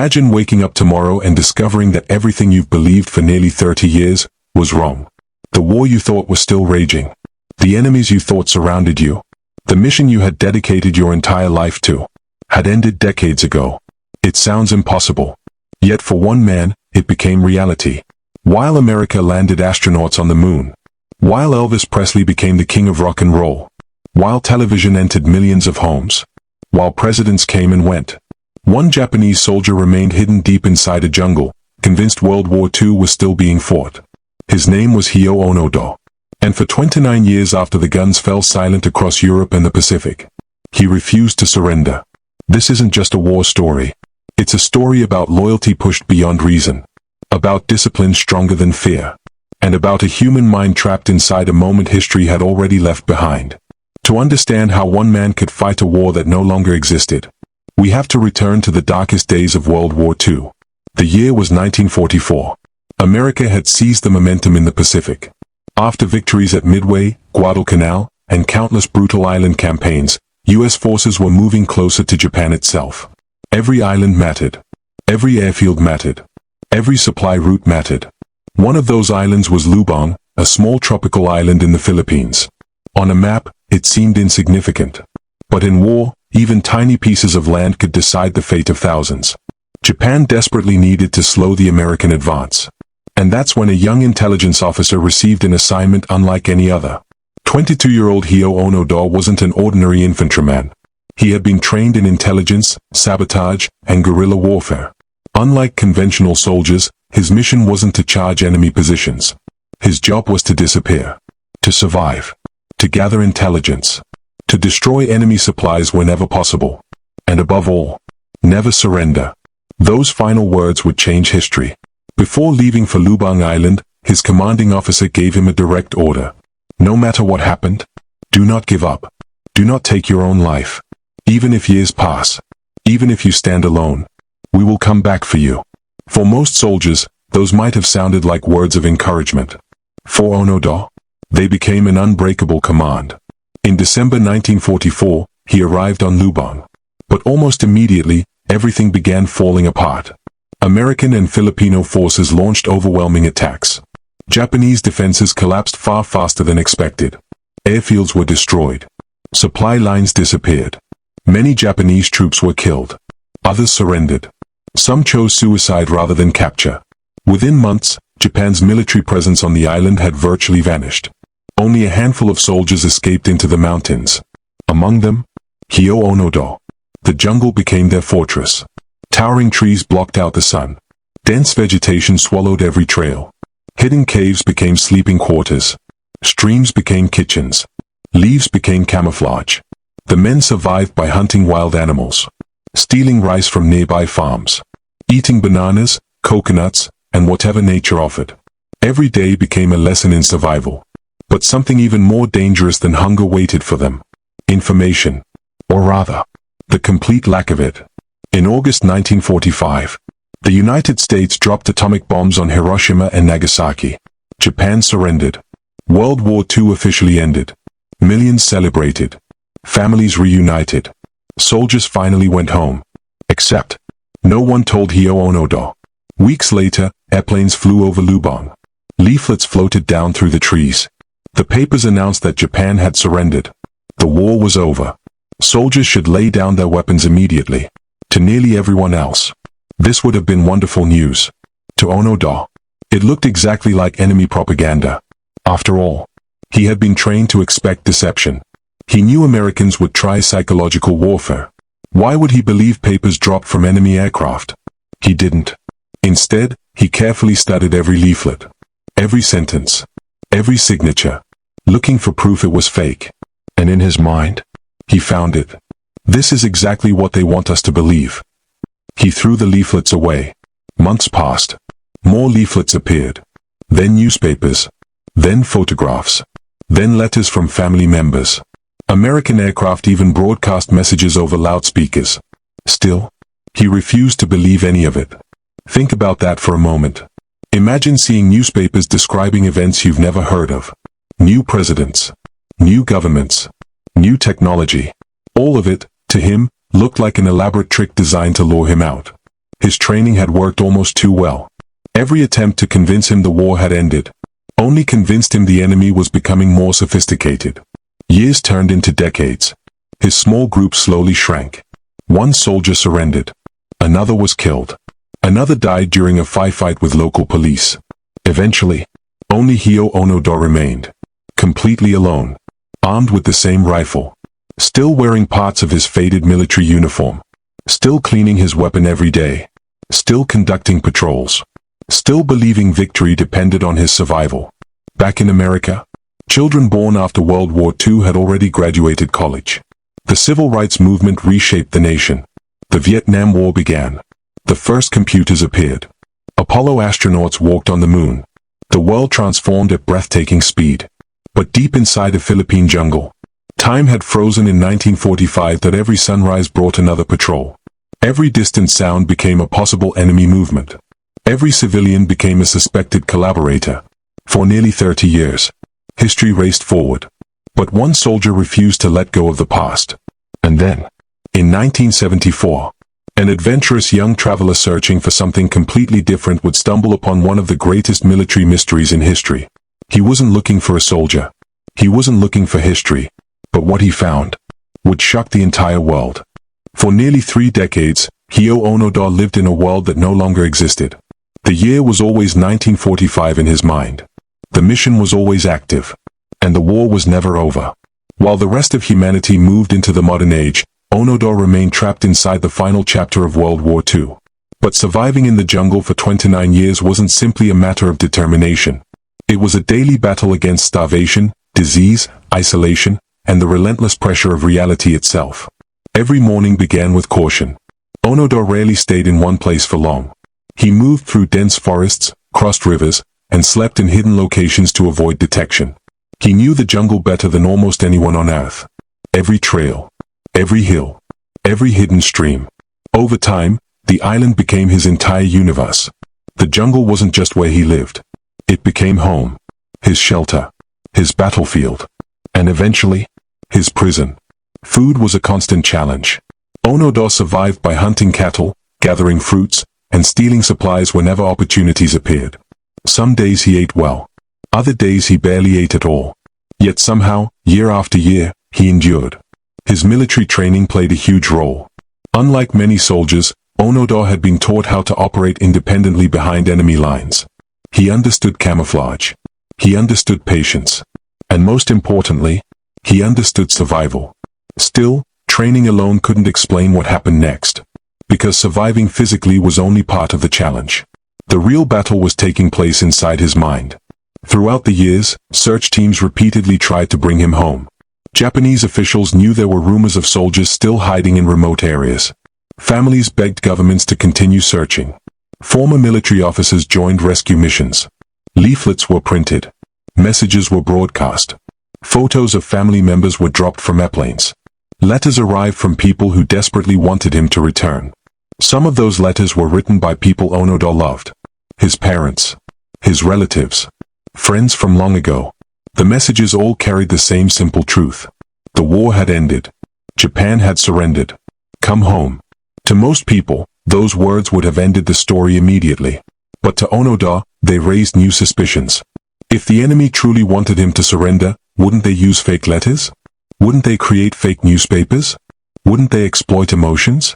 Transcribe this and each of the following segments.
Imagine waking up tomorrow and discovering that everything you've believed for nearly 30 years was wrong. The war you thought was still raging. The enemies you thought surrounded you. The mission you had dedicated your entire life to had ended decades ago. It sounds impossible. Yet for one man, it became reality. While America landed astronauts on the moon. While Elvis Presley became the king of rock and roll. While television entered millions of homes. While presidents came and went. One Japanese soldier remained hidden deep inside a jungle, convinced World War II was still being fought. His name was Hiroo Onoda. And for 29 years after the guns fell silent across Europe and the Pacific, he refused to surrender. This isn't just a war story. It's a story about loyalty pushed beyond reason. About discipline stronger than fear. And about a human mind trapped inside a moment history had already left behind. To understand how one man could fight a war that no longer existed, we have to return to the darkest days of World War II. The year was 1944. America had seized the momentum in the Pacific. After victories at Midway, Guadalcanal, and countless brutal island campaigns, U.S. forces were moving closer to Japan itself. Every island mattered. Every airfield mattered. Every supply route mattered. One of those islands was Lubang, a small tropical island in the Philippines. On a map, it seemed insignificant. But in war, even tiny pieces of land could decide the fate of thousands. Japan desperately needed to slow the American advance. And that's when a young intelligence officer received an assignment unlike any other. 22-year-old Hiroo Onoda wasn't an ordinary infantryman. He had been trained in intelligence, sabotage, and guerrilla warfare. Unlike conventional soldiers, his mission wasn't to charge enemy positions. His job was to disappear. To survive. To gather intelligence. To destroy enemy supplies whenever possible. And above all, never surrender. Those final words would change history. Before leaving for Lubang Island, his commanding officer gave him a direct order. No matter what happened, do not give up. Do not take your own life. Even if years pass, even if you stand alone, we will come back for you. For most soldiers, those might have sounded like words of encouragement. For Onoda, they became an unbreakable command. In December 1944, he arrived on Lubang. But almost immediately, everything began falling apart. American and Filipino forces launched overwhelming attacks. Japanese defenses collapsed far faster than expected. Airfields were destroyed. Supply lines disappeared. Many Japanese troops were killed. Others surrendered. Some chose suicide rather than capture. Within months, Japan's military presence on the island had virtually vanished. Only a handful of soldiers escaped into the mountains. Among them, Hiroo Onoda. The jungle became their fortress. Towering trees blocked out the sun. Dense vegetation swallowed every trail. Hidden caves became sleeping quarters. Streams became kitchens. Leaves became camouflage. The men survived by hunting wild animals, stealing rice from nearby farms, eating bananas, coconuts, and whatever nature offered. Every day became a lesson in survival. But something even more dangerous than hunger waited for them. Information. Or rather, the complete lack of it. In August 1945, the United States dropped atomic bombs on Hiroshima and Nagasaki. Japan surrendered. World War II officially ended. Millions celebrated. Families reunited. Soldiers finally went home. Except, no one told Hiroo Onoda. Weeks later, airplanes flew over Lubang. Leaflets floated down through the trees. The papers announced that Japan had surrendered. The war was over. Soldiers should lay down their weapons immediately. To nearly everyone else, this would have been wonderful news. To Onoda, it looked exactly like enemy propaganda. After all, he had been trained to expect deception. He knew Americans would try psychological warfare. Why would he believe papers dropped from enemy aircraft? He didn't. Instead, he carefully studied every leaflet, every sentence, every signature, looking for proof it was fake. And in his mind, he found it. This is exactly what they want us to believe. He threw the leaflets away. Months passed. More leaflets appeared. Then newspapers. Then photographs. Then letters from family members. American aircraft even broadcast messages over loudspeakers. Still, he refused to believe any of it. Think about that for a moment. Imagine seeing newspapers describing events you've never heard of. New presidents. New governments. New technology. All of it, to him, looked like an elaborate trick designed to lure him out. His training had worked almost too well. Every attempt to convince him the war had ended only convinced him the enemy was becoming more sophisticated. Years turned into decades. His small group slowly shrank. One soldier surrendered. Another was killed. Another died during a firefight with local police. Eventually, only Hiroo Onoda remained. Completely alone. Armed with the same rifle. Still wearing parts of his faded military uniform. Still cleaning his weapon every day. Still conducting patrols. Still believing victory depended on his survival. Back in America, children born after World War II had already graduated college. The civil rights movement reshaped the nation. The Vietnam War began. The first computers appeared. Apollo astronauts walked on the moon. The world transformed at breathtaking speed. But deep inside a Philippine jungle, time had frozen in 1945 that every sunrise brought another patrol. Every distant sound became a possible enemy movement. Every civilian became a suspected collaborator. For nearly 30 years, history raced forward. But one soldier refused to let go of the past. And then, in 1974, an adventurous young traveler searching for something completely different would stumble upon one of the greatest military mysteries in history. He wasn't looking for a soldier. He wasn't looking for history. But what he found would shock the entire world. For nearly 3 decades, Hiroo Onoda lived in a world that no longer existed. The year was always 1945 in his mind. The mission was always active. And the war was never over. While the rest of humanity moved into the modern age, Onoda remained trapped inside the final chapter of World War II. But surviving in the jungle for 29 years wasn't simply a matter of determination. It was a daily battle against starvation, disease, isolation, and the relentless pressure of reality itself. Every morning began with caution. Onoda rarely stayed in one place for long. He moved through dense forests, crossed rivers, and slept in hidden locations to avoid detection. He knew the jungle better than almost anyone on Earth. Every trail, every hill, every hidden stream. Over time, the island became his entire universe. The jungle wasn't just where he lived. It became home, his shelter, his battlefield, and eventually, his prison. Food was a constant challenge. Onoda survived by hunting cattle, gathering fruits, and stealing supplies whenever opportunities appeared. Some days he ate well. Other days he barely ate at all. Yet somehow, year after year, he endured. His military training played a huge role. Unlike many soldiers, Onoda had been taught how to operate independently behind enemy lines. He understood camouflage. He understood patience. And most importantly, he understood survival. Still, training alone couldn't explain what happened next. Because surviving physically was only part of the challenge. The real battle was taking place inside his mind. Throughout the years, search teams repeatedly tried to bring him home. Japanese officials knew there were rumors of soldiers still hiding in remote areas. Families begged governments to continue searching. Former military officers joined rescue missions. Leaflets were printed. Messages were broadcast. Photos of family members were dropped from airplanes. Letters arrived from people who desperately wanted him to return. Some of those letters were written by people Onoda loved. His parents. His relatives. Friends from long ago. The messages all carried the same simple truth. The war had ended. Japan had surrendered. Come home. To most people, those words would have ended the story immediately. But to Onoda, they raised new suspicions. If the enemy truly wanted him to surrender, wouldn't they use fake letters? Wouldn't they create fake newspapers? Wouldn't they exploit emotions?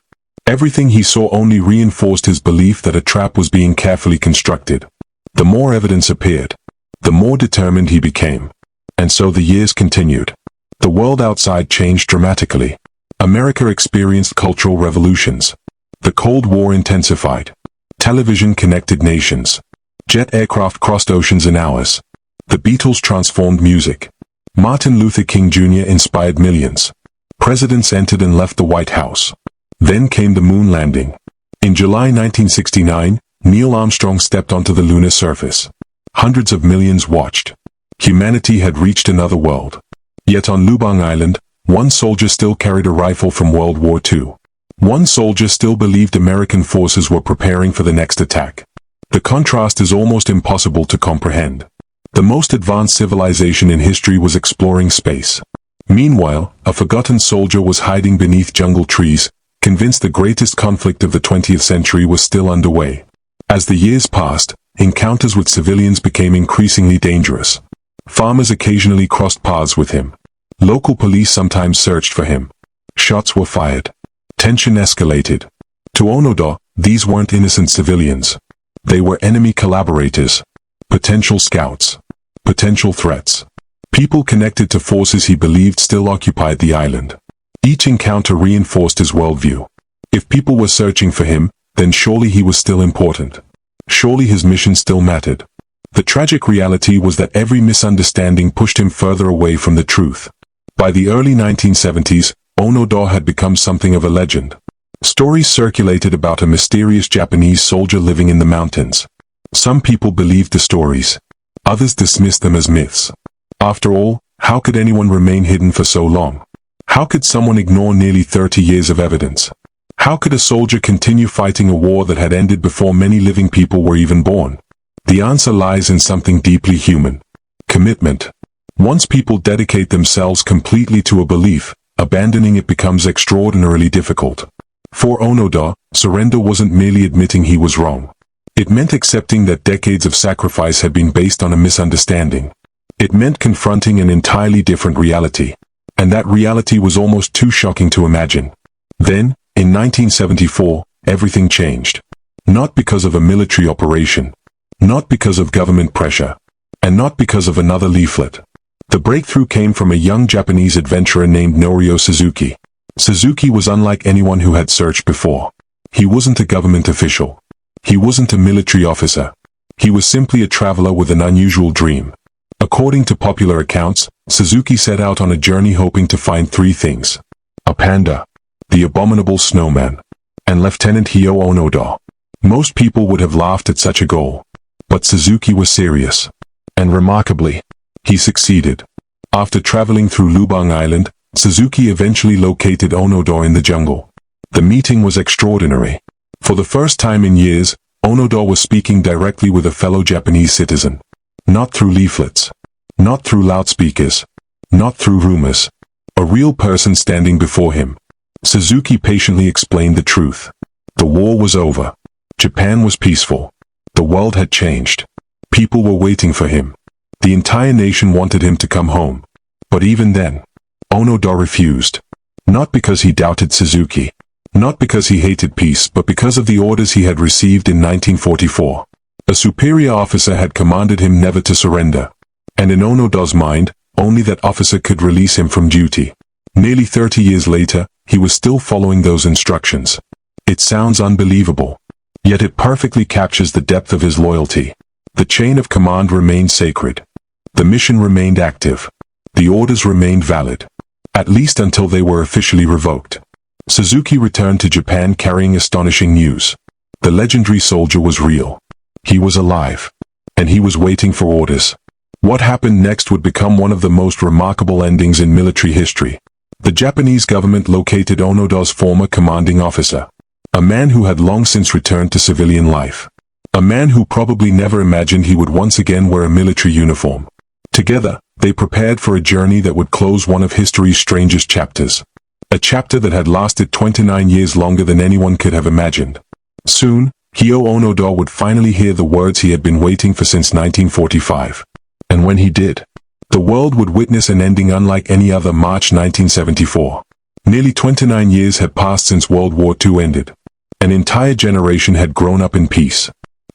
Everything he saw only reinforced his belief that a trap was being carefully constructed. The more evidence appeared, the more determined he became. And so the years continued. The world outside changed dramatically. America experienced cultural revolutions. The Cold War intensified. Television connected nations. Jet aircraft crossed oceans in hours. The Beatles transformed music. Martin Luther King Jr. inspired millions. Presidents entered and left the White House. Then came the moon landing. In July 1969, Neil Armstrong stepped onto the lunar surface. Hundreds of millions watched. Humanity had reached another world. Yet on Lubang Island, one soldier still carried a rifle from World War II. One soldier still believed American forces were preparing for the next attack. The contrast is almost impossible to comprehend. The most advanced civilization in history was exploring space. Meanwhile, a forgotten soldier was hiding beneath jungle trees, convinced the greatest conflict of the 20th century was still underway. As the years passed, encounters with civilians became increasingly dangerous. Farmers occasionally crossed paths with him. Local police sometimes searched for him. Shots were fired. Tension escalated. To Onoda, these weren't innocent civilians. They were enemy collaborators, potential scouts, potential threats. People connected to forces he believed still occupied the island. Each encounter reinforced his worldview. If people were searching for him, then surely he was still important. Surely his mission still mattered. The tragic reality was that every misunderstanding pushed him further away from the truth. By the early 1970s, Onoda had become something of a legend. Stories circulated about a mysterious Japanese soldier living in the mountains. Some people believed the stories. Others dismissed them as myths. After all, how could anyone remain hidden for so long? How could someone ignore nearly 30 years of evidence? How could a soldier continue fighting a war that had ended before many living people were even born? The answer lies in something deeply human. Commitment. Once people dedicate themselves completely to a belief, abandoning it becomes extraordinarily difficult. For Onoda, surrender wasn't merely admitting he was wrong. It meant accepting that decades of sacrifice had been based on a misunderstanding. It meant confronting an entirely different reality. And that reality was almost too shocking to imagine. Then, in 1974, everything changed. Not because of a military operation. Not because of government pressure. And not because of another leaflet. The breakthrough came from a young Japanese adventurer named Norio Suzuki. Suzuki was unlike anyone who had searched before. He wasn't a government official. He wasn't a military officer. He was simply a traveler with an unusual dream. According to popular accounts, Suzuki set out on a journey hoping to find three things: a panda, the abominable snowman, and Lieutenant Hiroo Onoda. Most people would have laughed at such a goal. But Suzuki was serious. And remarkably, he succeeded. After traveling through Lubang Island, Suzuki eventually located Onoda in the jungle. The meeting was extraordinary. For the first time in years, Onoda was speaking directly with a fellow Japanese citizen. Not through leaflets. Not through loudspeakers. Not through rumors. A real person standing before him. Suzuki patiently explained the truth. The war was over. Japan was peaceful. The world had changed. People were waiting for him. The entire nation wanted him to come home. But even then, Onoda refused. Not because he doubted Suzuki. Not because he hated peace, but because of the orders he had received in 1944. A superior officer had commanded him never to surrender. And in Onoda's mind, only that officer could release him from duty. Nearly 30 years later, he was still following those instructions. It sounds unbelievable. Yet it perfectly captures the depth of his loyalty. The chain of command remained sacred. The mission remained active. The orders remained valid. At least until they were officially revoked. Suzuki returned to Japan carrying astonishing news. The legendary soldier was real. He was alive. And he was waiting for orders. What happened next would become one of the most remarkable endings in military history. The Japanese government located Onoda's former commanding officer. A man who had long since returned to civilian life. A man who probably never imagined he would once again wear a military uniform. Together, they prepared for a journey that would close one of history's strangest chapters. A chapter that had lasted 29 years longer than anyone could have imagined. Soon, Hiroo Onoda would finally hear the words he had been waiting for since 1945. And when he did, the world would witness an ending unlike any other. March 1974. Nearly 29 years had passed since World War II ended. An entire generation had grown up in peace.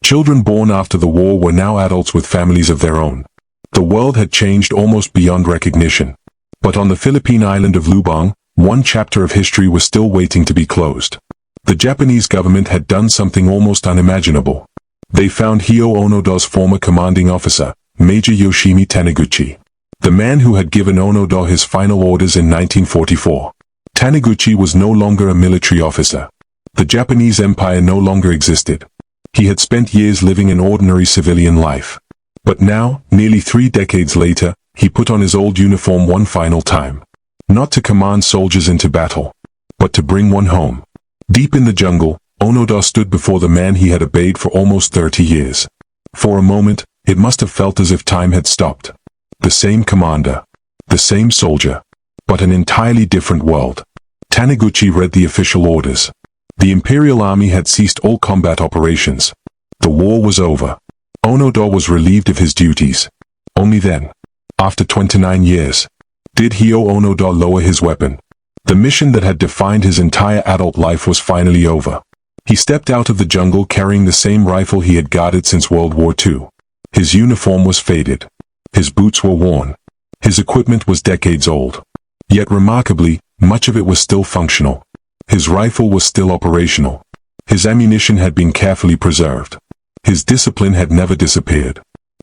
Children born after the war were now adults with families of their own. The world had changed almost beyond recognition. But on the Philippine island of Lubang, one chapter of history was still waiting to be closed. The Japanese government had done something almost unimaginable. They found Hiroo Onoda's former commanding officer, Major Yoshimi Taniguchi. The man who had given Onoda his final orders in 1944. Taniguchi was no longer a military officer. The Japanese Empire no longer existed. He had spent years living an ordinary civilian life. But now, nearly 3 decades later, he put on his old uniform one final time. Not to command soldiers into battle, but to bring one home. Deep in the jungle, Onoda stood before the man he had obeyed for almost 30 years. For a moment, it must have felt as if time had stopped. The same commander. The same soldier. But an entirely different world. Taniguchi read the official orders. The Imperial Army had ceased all combat operations. The war was over. Onoda was relieved of his duties. Only then, after 29 years, did Hiroo Onoda lower his weapon. The mission that had defined his entire adult life was finally over. He stepped out of the jungle carrying the same rifle he had guarded since World War II. His uniform was faded. His boots were worn. His equipment was decades old. Yet remarkably, much of it was still functional. His rifle was still operational. His ammunition had been carefully preserved. His discipline had never disappeared.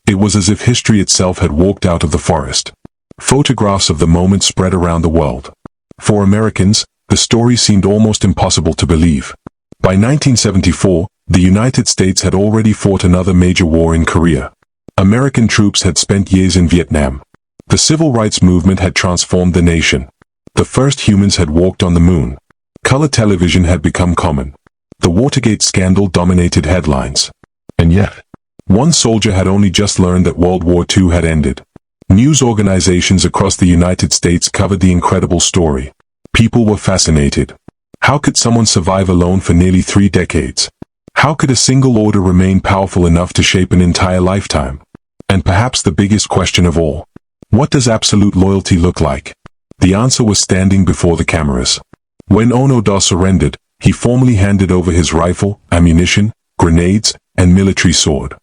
It was as if history itself had walked out of the forest. Photographs of the moment spread around the world. For Americans, the story seemed almost impossible to believe. By 1974, the United States had already fought another major war in Korea. American troops had spent years in Vietnam. The civil rights movement had transformed the nation. The first humans had walked on the moon. Color television had become common. The Watergate scandal dominated headlines. And yet, one soldier had only just learned that World War II had ended. News organizations across the United States covered the incredible story. People were fascinated. How could someone survive alone for nearly 3 decades? How could a single order remain powerful enough to shape an entire lifetime? And perhaps the biggest question of all, what does absolute loyalty look like? The answer was standing before the cameras. When Onoda surrendered, he formally handed over his rifle, ammunition, grenades, and military sword.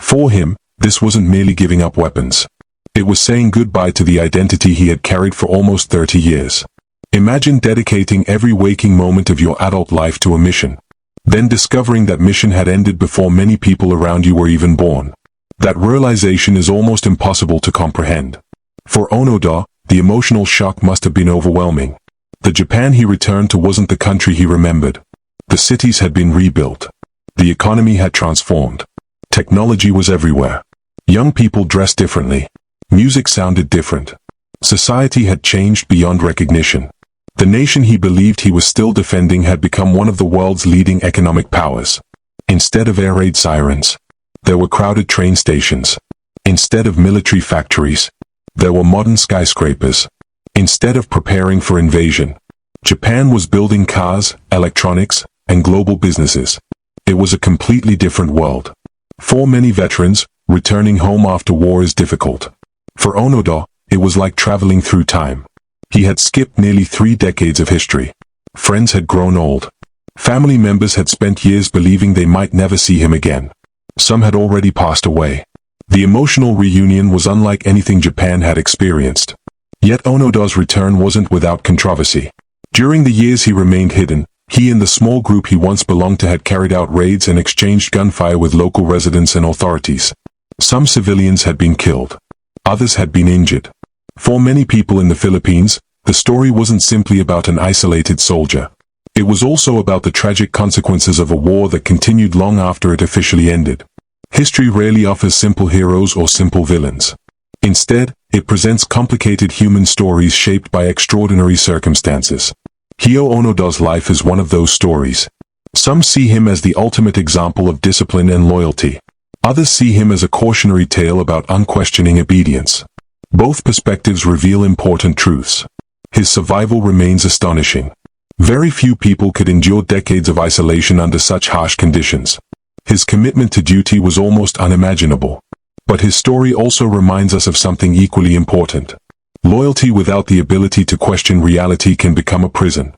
For him, this wasn't merely giving up weapons. It was saying goodbye to the identity he had carried for almost 30 years. Imagine dedicating every waking moment of your adult life to a mission. Then discovering that mission had ended before many people around you were even born. That realization is almost impossible to comprehend. For Onoda, the emotional shock must have been overwhelming. The Japan he returned to wasn't the country he remembered. The cities had been rebuilt. The economy had transformed. Technology was everywhere. Young people dressed differently. Music sounded different. Society had changed beyond recognition. The nation he believed he was still defending had become one of the world's leading economic powers. Instead of air raid sirens, there were crowded train stations. Instead of military factories, there were modern skyscrapers. Instead of preparing for invasion, Japan was building cars, electronics, and global businesses. It was a completely different world. For many veterans, returning home after war is difficult. For Onoda, it was like traveling through time. He had skipped nearly 3 decades of history. Friends had grown old. Family members had spent years believing they might never see him again. Some had already passed away. The emotional reunion was unlike anything Japan had experienced. Yet Onoda's return wasn't without controversy. During the years he remained hidden, he and the small group he once belonged to had carried out raids and exchanged gunfire with local residents and authorities. Some civilians had been killed. Others had been injured. For many people in the Philippines, the story wasn't simply about an isolated soldier. It was also about the tragic consequences of a war that continued long after it officially ended. History rarely offers simple heroes or simple villains. Instead, it presents complicated human stories shaped by extraordinary circumstances. Hiroo Onoda's life is one of those stories. Some see him as the ultimate example of discipline and loyalty. Others see him as a cautionary tale about unquestioning obedience. Both perspectives reveal important truths. His survival remains astonishing. Very few people could endure decades of isolation under such harsh conditions. His commitment to duty was almost unimaginable. But his story also reminds us of something equally important. Loyalty without the ability to question reality can become a prison.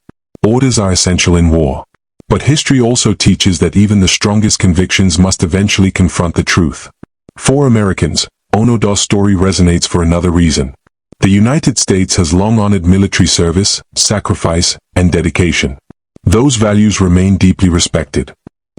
Orders are essential in war. But history also teaches that even the strongest convictions must eventually confront the truth. For Americans, Onoda's story resonates for another reason. The United States has long honored military service, sacrifice, and dedication. Those values remain deeply respected.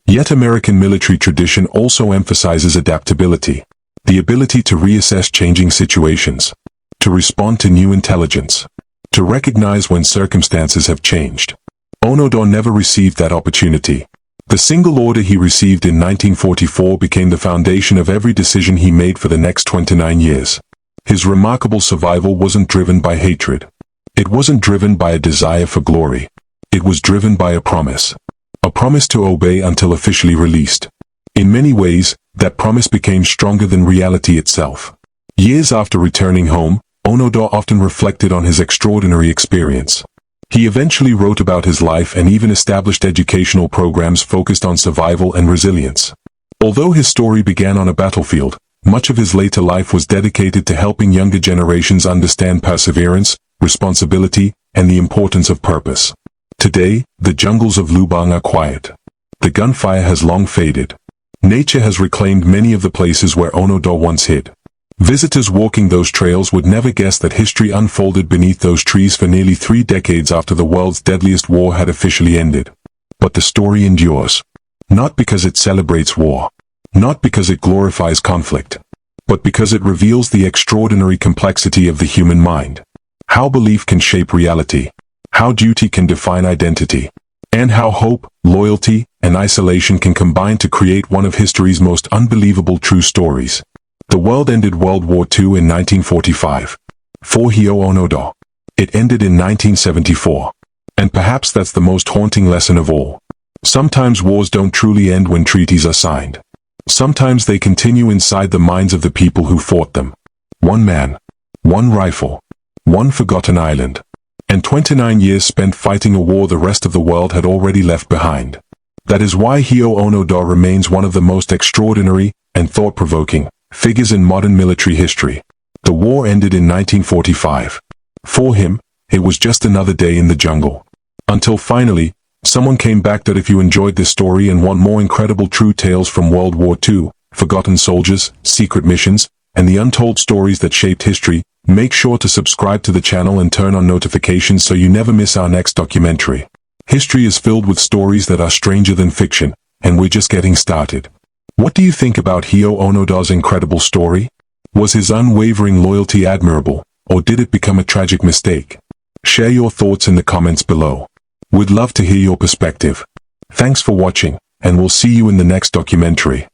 Yet American military tradition also emphasizes adaptability, the ability to reassess changing situations, to respond to new intelligence, to recognize when circumstances have changed. Onoda never received that opportunity. The single order he received in 1944 became the foundation of every decision he made for the next 29 years. His remarkable survival wasn't driven by hatred. It wasn't driven by a desire for glory. It was driven by a promise. A promise to obey until officially released. In many ways, that promise became stronger than reality itself. Years after returning home, Onoda often reflected on his extraordinary experience. He eventually wrote about his life and even established educational programs focused on survival and resilience. Although his story began on a battlefield, much of his later life was dedicated to helping younger generations understand perseverance, responsibility, and the importance of purpose. Today, the jungles of Lubang are quiet. The gunfire has long faded. Nature has reclaimed many of the places where Onoda once hid. Visitors walking those trails would never guess that history unfolded beneath those trees for nearly 3 decades after the world's deadliest war had officially ended. But the story endures. Not because it celebrates war. Not because it glorifies conflict. But because it reveals the extraordinary complexity of the human mind. How belief can shape reality. How duty can define identity. And how hope, loyalty, and isolation can combine to create one of history's most unbelievable true stories. The world ended World War II in 1945. For Hiroo Onoda. It ended in 1974. And perhaps that's the most haunting lesson of all. Sometimes wars don't truly end when treaties are signed. Sometimes they continue inside the minds of the people who fought them. One man. One rifle. One forgotten island. And 29 years spent fighting a war the rest of the world had already left behind. That is why Hiroo Onoda remains one of the most extraordinary and thought-provoking figures in modern military history. The war ended in 1945. For him, it was just another day in the jungle. Until finally, someone came back. That if you enjoyed this story and want more incredible true tales from World War II, forgotten soldiers, secret missions, and the untold stories that shaped history, make sure to subscribe to the channel and turn on notifications so you never miss our next documentary. History is filled with stories that are stranger than fiction, and we're just getting started. What do you think about Hiroo Onoda's incredible story? Was his unwavering loyalty admirable, or did it become a tragic mistake? Share your thoughts in the comments below. We'd love to hear your perspective. Thanks for watching, and we'll see you in the next documentary.